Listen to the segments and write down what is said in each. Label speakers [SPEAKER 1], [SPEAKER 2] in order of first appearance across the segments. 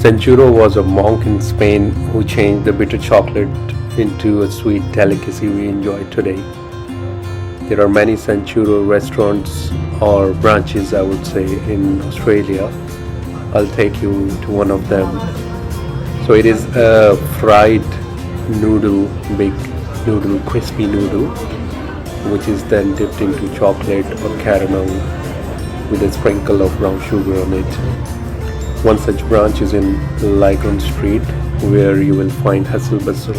[SPEAKER 1] Churro was a monk in Spain who changed the bitter chocolate into a sweet delicacy we enjoy today. There are many Churro restaurants or branches, I would say, in Australia. I'll take you to one of them. So it is a fried noodle, big noodle, crispy noodle, which is then dipped into chocolate or caramel with a sprinkle of brown sugar on it. One such branch is in Lygon Street, where you will find hustle bustle,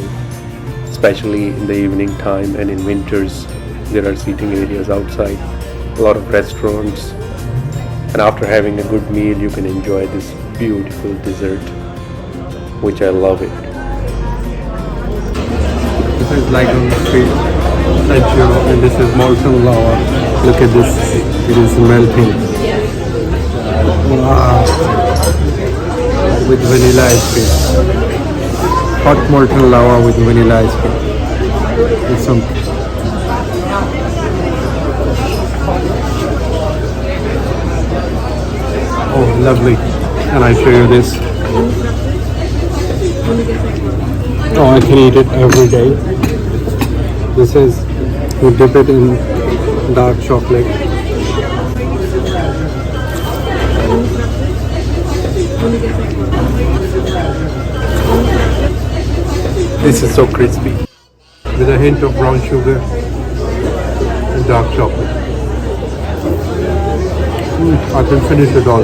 [SPEAKER 1] especially in the evening time, and in winters there are seating areas outside, a lot of restaurants, and after having a good meal you can enjoy this beautiful dessert, which I love it.
[SPEAKER 2] This is Lygon Street, and this is molten lava. Look at this, it is melting. Wow. With vanilla ice cream. Hot molten lava with vanilla ice cream. With some oh, lovely. And I show you this. Oh, I can eat it every day. This is, you dip it in dark chocolate.
[SPEAKER 1] This is so crispy.
[SPEAKER 2] With a hint of brown sugar and dark chocolate. I can finish it all.